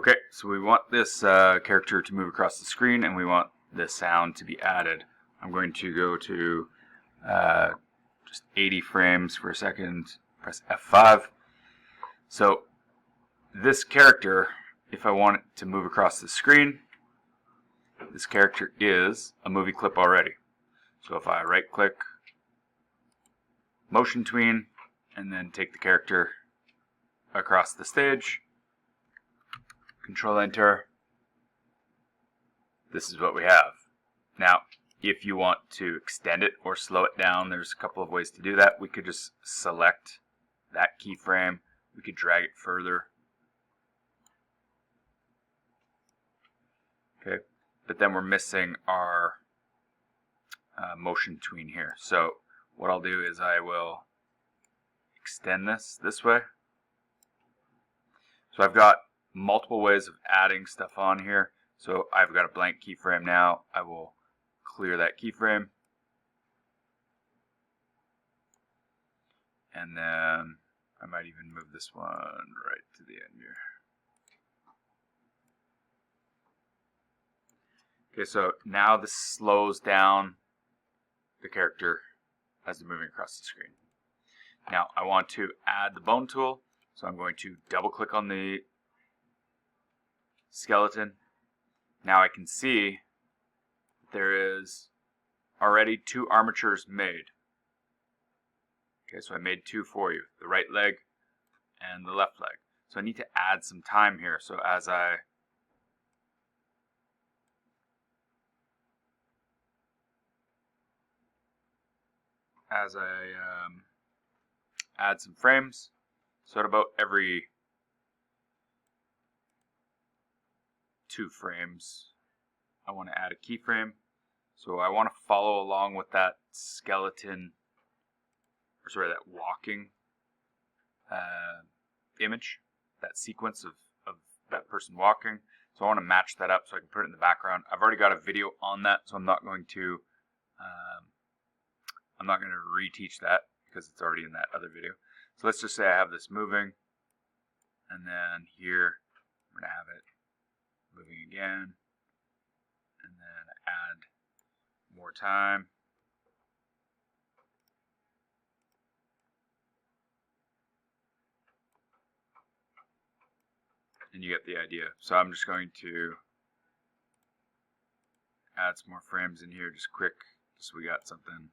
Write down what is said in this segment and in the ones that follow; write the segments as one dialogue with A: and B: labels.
A: Okay, so we want this character to move across the screen, and we want this sound to be added. I'm going to go to just 80 frames for a second, press F5. So this character, if I want it to move across the screen, this character is a movie clip already. So if I right click, motion tween, and then take the character across the stage, Control Enter, this is what we have. Now, if you want to extend it or slow it down, there's a couple of ways to do that. We could just select that keyframe. We could drag it further. Okay, but then we're missing our motion tween here. So what I'll do is I will extend this way. So I've got multiple ways of adding stuff on here. So I've got a blank keyframe now. I will clear that keyframe. And then I might even move this one right to the end here. Okay, so now this slows down the character as they're moving across the screen. Now I want to add the bone tool, so I'm going to double click on the skeleton. Now I can see there is already 2 armatures made. Okay, so I made 2 for you, the right leg and the left leg. So I need to add some time here. So as I add some frames, so at about every 2 frames, I want to add a keyframe. So I want to follow along with that skeleton, or sorry, that walking image, that sequence of that person walking. So I want to match that up so I can put it in the background. I've already got a video on that, so I'm not going to reteach that because it's already in that other video. So let's just say I have this moving, and then here I'm going to have it moving again, and then add more time. And you get the idea. So I'm just going to add some more frames in here just quick, so we got something.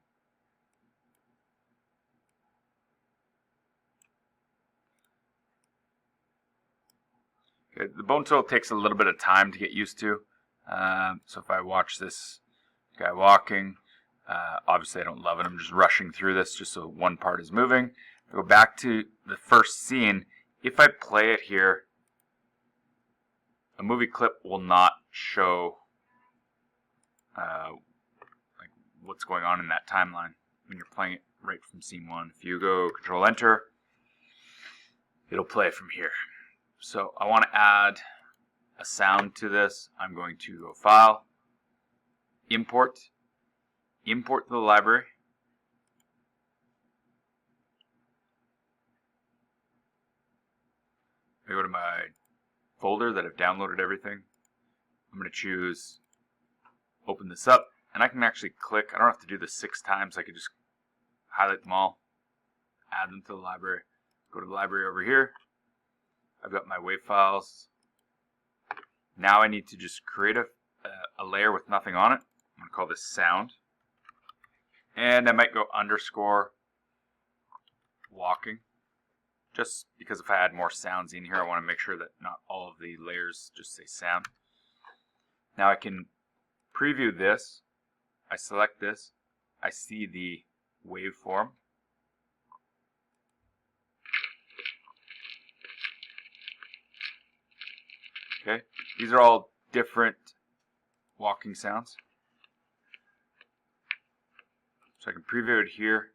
A: Okay, the bone tool takes a little bit of time to get used to. So if I watch this guy walking, obviously I don't love it. I'm just rushing through this just so one part is moving. If I go back to the first scene, if I play it here, a movie clip will not show like what's going on in that timeline when you're playing it right from scene 1. If you go Control Enter, it'll play from here. So I want to add a sound to this. I'm going to go File, Import to the library. I go to my folder that I've downloaded everything. I'm going to choose open this up, and I can actually click. I don't have to do this 6 times. I can just highlight them all, add them to the library, go to the library over here. I've got my WAV files. Now I need to just create a layer with nothing on it. I'm going to call this sound, and I might go underscore walking, just because if I add more sounds in here, I want to make sure that not all of the layers just say sound. Now I can preview this. I select this. I see the waveform. Okay, these are all different walking sounds. So I can preview it here.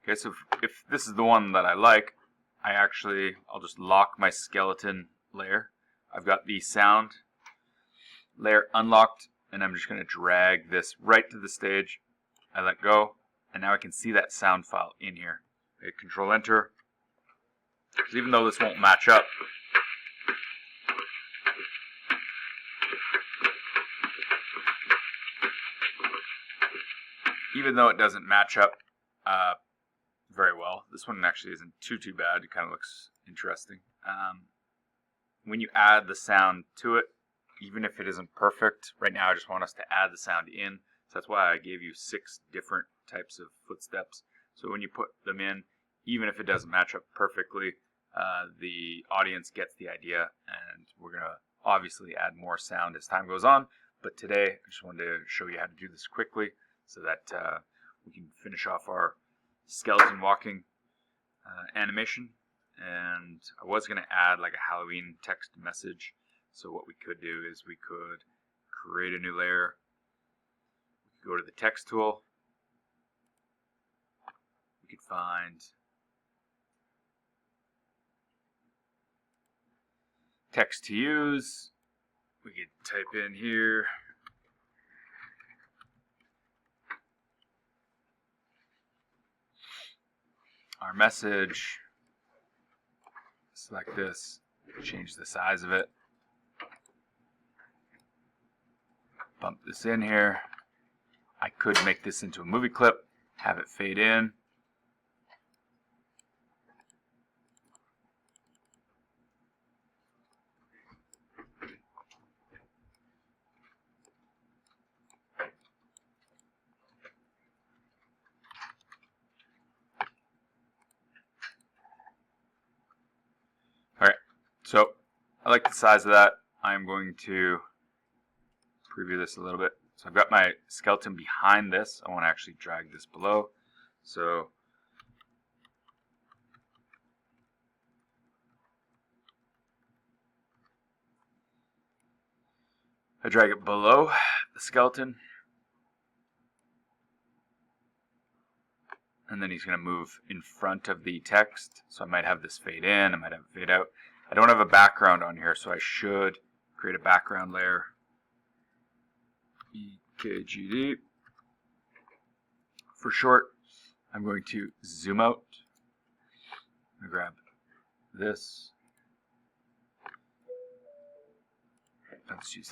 A: Okay, so if this is the one that I like, I'll just lock my skeleton layer. I've got the sound layer unlocked, and I'm just going to drag this right to the stage. I let go, and now I can see that sound file in here. Hit Control Enter. Even though this won't match up, even though it doesn't match up very well, this one actually isn't too bad. It kind of looks interesting. When you add the sound to it, even if it isn't perfect, right now I just want us to add the sound in. So that's why I gave you 6 different types of footsteps. So when you put them in, even if it doesn't match up perfectly, the audience gets the idea, and we're going to obviously add more sound as time goes on. But today, I just wanted to show you how to do this quickly so that we can finish off our skeleton walking animation. And I was going to add like a Halloween text message. So what we could do is we could create a new layer. We could go to the text tool. We could find text to use. We could type in here our message. Select this, change the size of it, bump this in here. I could make this into a movie clip, have it fade in. Alright, so I like the size of that. I'm going to preview this a little bit. So I've got my skeleton behind this. I want to actually drag this below. So I drag it below the skeleton. And then he's going to move in front of the text. So I might have this fade in, I might have it fade out. I don't have a background on here, so I should create a background layer. EKGD. For short, I'm going to zoom out. I'm going to grab this.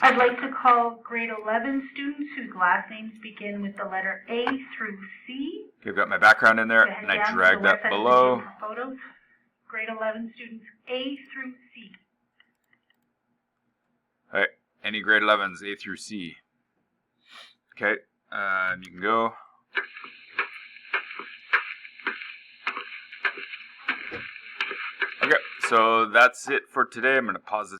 B: I'd like to call grade 11 students whose last names begin with the letter A through C.
A: Okay, I've got my background in there, and I drag that below.
B: Photos. Grade 11 students A through C.
A: All right, any grade 11s, A through C. Okay, you can go. Okay, so that's it for today. I'm going to pause this.